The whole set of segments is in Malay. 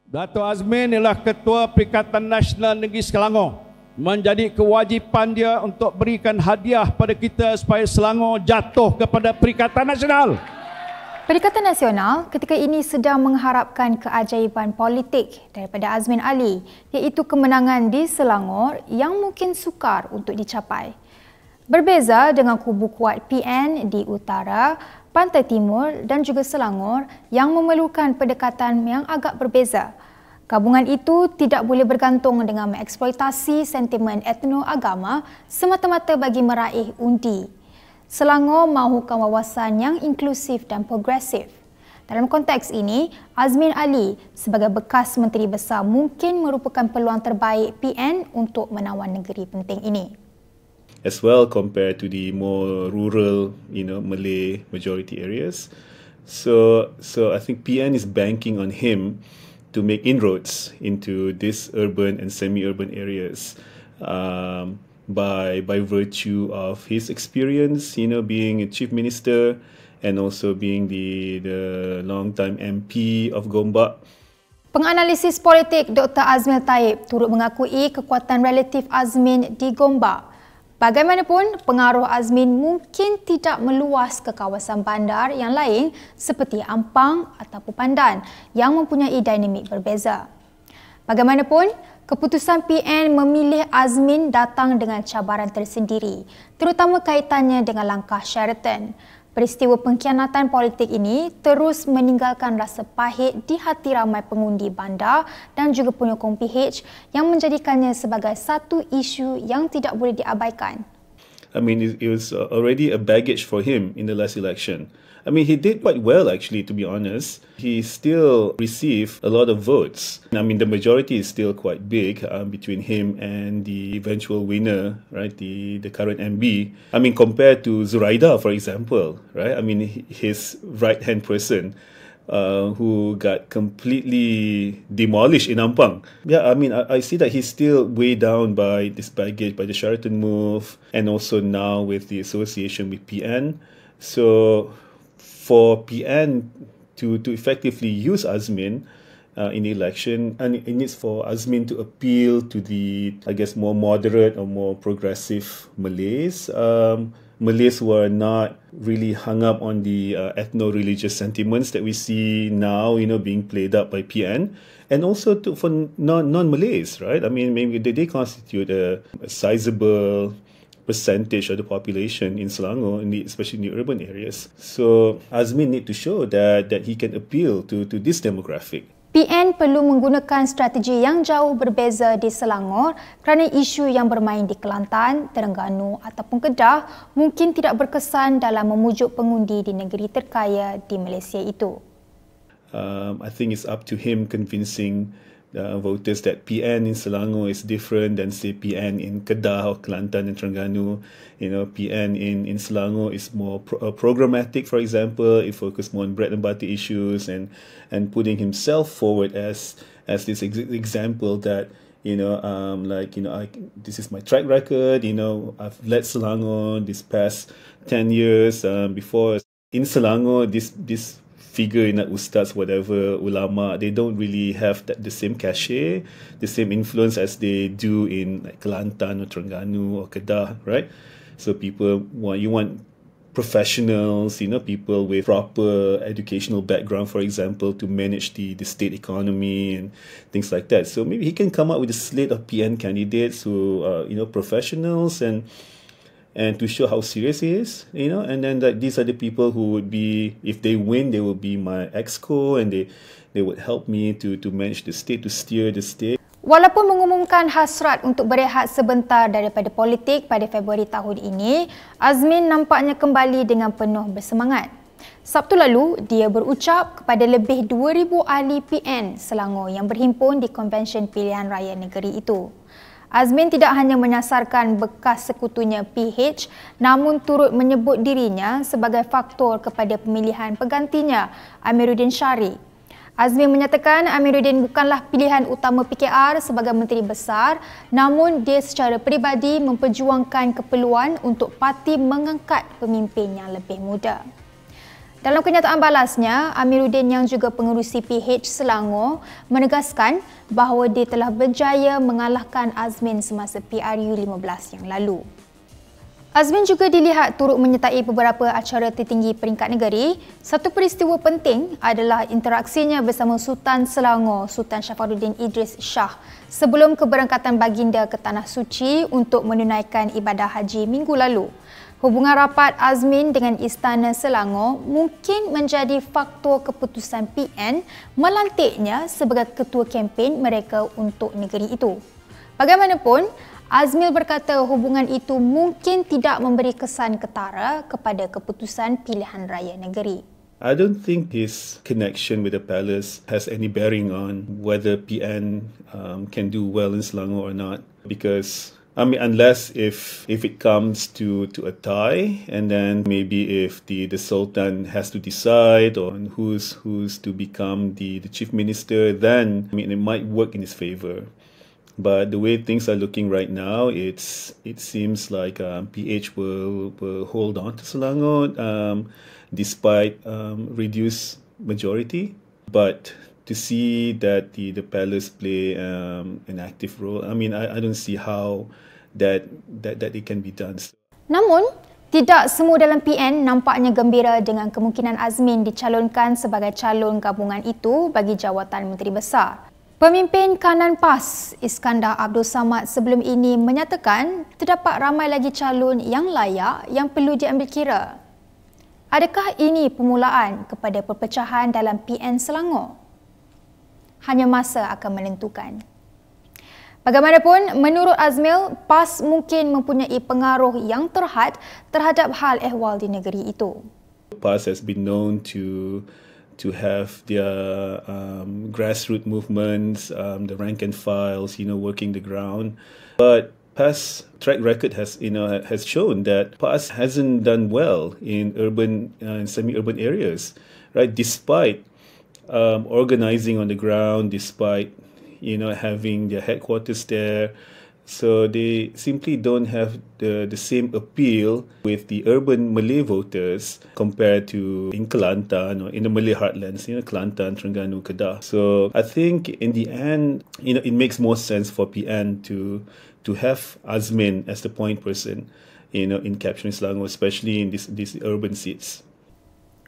Dato' Azmin ialah Ketua Perikatan Nasional Negeri Selangor. Menjadi kewajipan dia untuk berikan hadiah pada kita supaya Selangor jatuh kepada Perikatan Nasional. Perikatan Nasional ketika ini sedang mengharapkan keajaiban politik daripada Azmin Ali, iaitu kemenangan di Selangor yang mungkin sukar untuk dicapai. Berbeza dengan kubu kuat PN di utara, pantai timur dan juga Selangor yang memerlukan pendekatan yang agak berbeza. Gabungan itu tidak boleh bergantung dengan mengeksploitasi sentimen etno-agama semata-mata bagi meraih undi. Selangor mahukan wawasan yang inklusif dan progresif. Dalam konteks ini, Azmin Ali sebagai bekas Menteri Besar mungkin merupakan peluang terbaik PN untuk menawan negeri penting ini. As well compared to the more rural, Malay majority areas. So I think PN is banking on him to make inroads into these urban and semi-urban areas. By virtue of his experience, being a chief minister and also being the long-time MP of Gombak. Penganalisis politik Dr. Azmin Ali turut mengakui kekuatan relatif Azmin di Gombak. Bagaimanapun, pengaruh Azmin mungkin tidak meluas ke kawasan bandar yang lain seperti Ampang ataupun Pandan yang mempunyai dinamik berbeza. Bagaimanapun, keputusan PN memilih Azmin datang dengan cabaran tersendiri, terutama kaitannya dengan Langkah Sheraton. Peristiwa pengkhianatan politik ini terus meninggalkan rasa pahit di hati ramai pengundi bandar dan juga penyokong PH yang menjadikannya sebagai satu isu yang tidak boleh diabaikan. I mean, it was already a baggage for him in the last election. I mean, he did quite well, actually, to be honest. He still received a lot of votes. I mean, the majority is still quite big between him and the eventual winner, right, the current MB. I mean, compared to Zuraida, for example, right? I mean, his right-hand person, who got completely demolished in Ampang. Yeah, I mean, I see that he's still weighed down by this baggage, by the Sheraton move, and also now with the association with PN. So, for PN to effectively use Azmin in the election, and it needs for Azmin to appeal to the, I guess, more moderate or more progressive Malays. Malays who are not really hung up on the ethno-religious sentiments that we see now, being played up by PN. And also for non-Malays, right? I mean, maybe they constitute a sizable percentage of the population in Selangor, especially in the urban areas. So Azmin need to show that he can appeal to this demographic. PN perlu menggunakan strategi yang jauh berbeza di Selangor kerana isu yang bermain di Kelantan, Terengganu ataupun Kedah mungkin tidak berkesan dalam memujuk pengundi di negeri terkaya di Malaysia itu. I think it's up to him convincing voters that PN in Selangor is different than, say, PN in Kedah or Kelantan and Terengganu. PN in Selangor is more programmatic, for example. It focuses more on bread and butter issues and putting himself forward as this example that, this is my track record. I've led Selangor this past 10 years. Before in Selangor, this figure in ustaz, whatever, ulama, they don't really have the same cachet, the same influence as they do in Kelantan or Terengganu or Kedah, right? So you want professionals, people with proper educational background, for example, to manage the state economy and things like that. So maybe he can come up with a slate of PN candidates who are, professionals and to show how serious he is, and then these are the people who would be, if they win, they will be my exco and they would help me to manage the state, to steer the state. Walaupun mengumumkan hasrat untuk berehat sebentar daripada politik pada Februari tahun ini, Azmin nampaknya kembali dengan penuh bersemangat. Sabtu lalu, dia berucap kepada lebih 2,000 ahli PN Selangor yang berhimpun di Konvensyen Pilihan Raya Negeri itu. Azmin tidak hanya menyasarkan bekas sekutunya PH, namun turut menyebut dirinya sebagai faktor kepada pemilihan penggantinya, Amiruddin Syari. Azmin menyatakan Amiruddin bukanlah pilihan utama PKR sebagai Menteri Besar, namun dia secara peribadi memperjuangkan keperluan untuk parti mengangkat pemimpin yang lebih muda. Dalam kenyataan balasnya, Amiruddin yang juga pengerusi PH Selangor menegaskan bahawa dia telah berjaya mengalahkan Azmin semasa PRU 15 yang lalu. Azmin juga dilihat turut menyertai beberapa acara tertinggi peringkat negeri. Satu peristiwa penting adalah interaksinya bersama Sultan Selangor, Sultan Syafaruddin Idris Shah, sebelum keberangkatan baginda ke Tanah Suci untuk menunaikan ibadah haji minggu lalu. Hubungan rapat Azmin dengan Istana Selangor mungkin menjadi faktor keputusan PN melantiknya sebagai ketua kempen mereka untuk negeri itu. Bagaimanapun, Azmin berkata hubungan itu mungkin tidak memberi kesan ketara kepada keputusan pilihan raya negeri. I don't think his connection with the palace has any bearing on whether PN can do well in Selangor or not, because unless if it comes to a tie, and then maybe if the Sultan has to decide on who's to become the chief minister, then it might work in his favor. But the way things are looking right now, it seems like PH will hold on to Selangor despite reduced majority. But to see that the palace play an active role, I don't see how that it can be done. Namun, tidak semua dalam PN nampaknya gembira dengan kemungkinan Azmin dicalonkan sebagai calon gabungan itu bagi jawatan Menteri Besar. Pemimpin kanan PAS Iskandar Abdul Samad sebelum ini menyatakan terdapat ramai lagi calon yang layak yang perlu diambil kira. Adakah ini permulaan kepada perpecahan dalam PN Selangor? Hanya masa akan menentukan. Bagaimanapun, menurut Azmil, PAS mungkin mempunyai pengaruh yang terhad terhadap hal ehwal di negeri itu. PAS has been known to have their grassroots movements, the rank and files, working the ground. But PAS track record has shown that PAS hasn't done well in urban and semi-urban areas, right? Despite organizing on the ground, despite having their headquarters there. So they simply don't have the same appeal with the urban Malay voters compared to in Kelantan or in the Malay heartlands, Kelantan, Terengganu, Kedah. So I think in the end, it makes more sense for PN to have Azmin as the point person, in capturing Selangor, especially in these urban seats.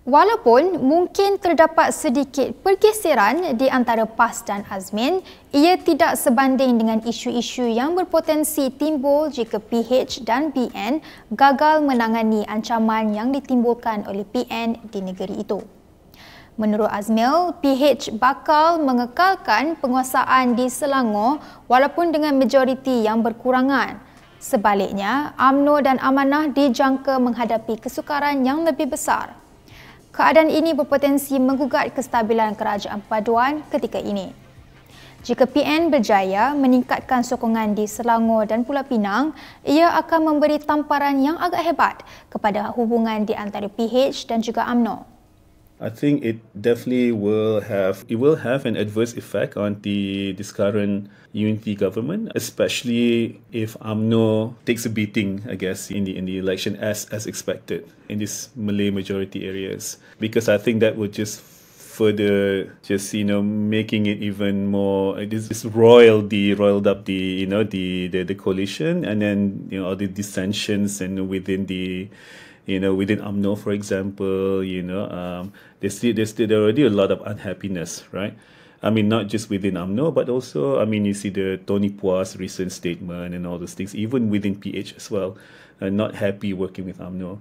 Walaupun mungkin terdapat sedikit pergeseran di antara PAS dan Azmin, ia tidak sebanding dengan isu-isu yang berpotensi timbul jika PH dan PN gagal menangani ancaman yang ditimbulkan oleh PN di negeri itu. Menurut Azmil, PH bakal mengekalkan penguasaan di Selangor walaupun dengan majoriti yang berkurangan. Sebaliknya, UMNO dan Amanah dijangka menghadapi kesukaran yang lebih besar. Keadaan ini berpotensi menggugat kestabilan kerajaan paduan ketika ini. Jika PN berjaya meningkatkan sokongan di Selangor dan Pulau Pinang, ia akan memberi tamparan yang agak hebat kepada hubungan di antara PH dan juga UMNO. I think it definitely will have an adverse effect on this current unity government, especially if UMNO takes a beating, I guess, in the election as expected in these Malay majority areas, because I think that would just further making it even more this roiled up the coalition, and then all the dissensions and within the within UMNO, for example, there's already a lot of unhappiness, right? Not just within UMNO, but also, you see the Tony Puas recent statement and all those things, even within PH as well, not happy working with UMNO.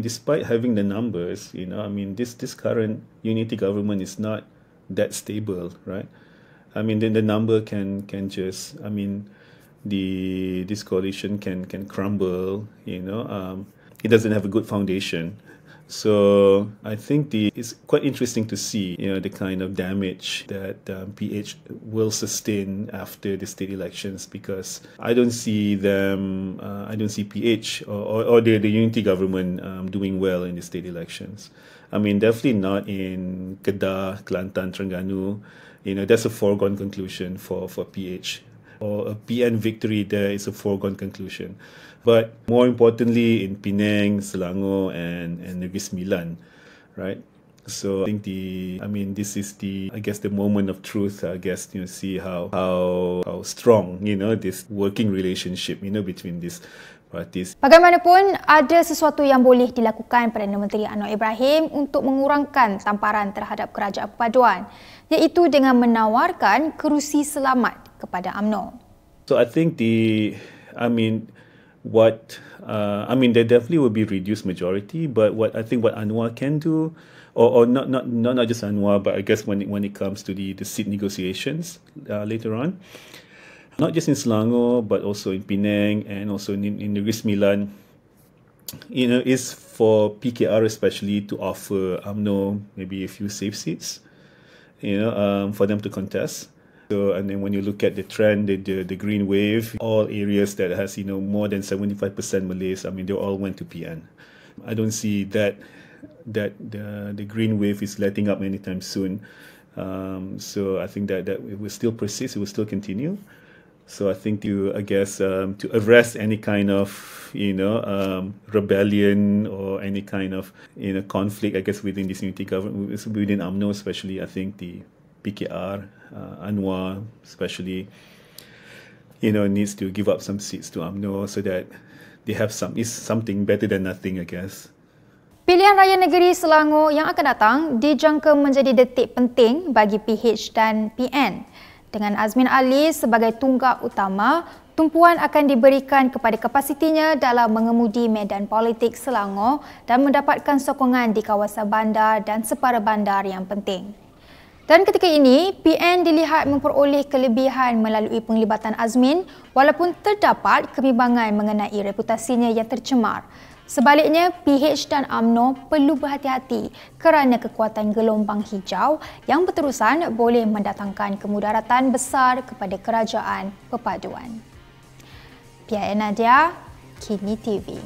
Despite having the numbers, this current unity government is not that stable, right? Then the number can just, this coalition can crumble, it doesn't have a good foundation. So I think it's quite interesting to see, the kind of damage that PH will sustain after the state elections, because I don't see PH or the unity government doing well in the state elections. Definitely not in Kedah, Kelantan, Terengganu. That's a foregone conclusion for PH. Or a PN victory there is a foregone conclusion. But more importantly, in Penang, Selangor, and Negeri Sembilan, right? So I think this is the moment of truth. I guess see how strong this working relationship between these parties. Bagaimanapun, ada sesuatu yang boleh dilakukan Perdana Menteri Anwar Ibrahim untuk mengurangkan tamparan terhadap kerajaan perpaduan, iaitu dengan menawarkan kerusi selamat kepada UMNO. So I think there definitely will be reduced majority, but what Anwar can do, or not just Anwar, but I guess when it comes to the seat negotiations later on, not just in Selangor but also in Penang and also in Negeri Sembilan, is for PKR especially to offer UMNO maybe a few safe seats, for them to contest. So, and then when you look at the trend, the green wave, all areas that has more than 75% Malays, they all went to PN. I don't see that the green wave is letting up anytime soon. So I think that it will still persist, it will still continue. So I think to arrest any kind of rebellion or any kind of conflict, I guess, within this unity government, within UMNO especially, I think the PKR, Anwar especially, needs to give up some seats to UMNO so that they have something better than nothing, I guess. Pilihan Raya Negeri Selangor yang akan datang dijangka menjadi detik penting bagi PH dan PN. Dengan Azmin Ali sebagai tunggak utama, tumpuan akan diberikan kepada kapasitinya dalam mengemudi medan politik Selangor dan mendapatkan sokongan di kawasan bandar dan separa bandar yang penting. Dan ketika ini, PN dilihat memperoleh kelebihan melalui penglibatan Azmin walaupun terdapat kebimbangan mengenai reputasinya yang tercemar. Sebaliknya, PH dan UMNO perlu berhati-hati kerana kekuatan gelombang hijau yang berterusan boleh mendatangkan kemudaratan besar kepada kerajaan perpaduan. PRN Nadia, Kini TV.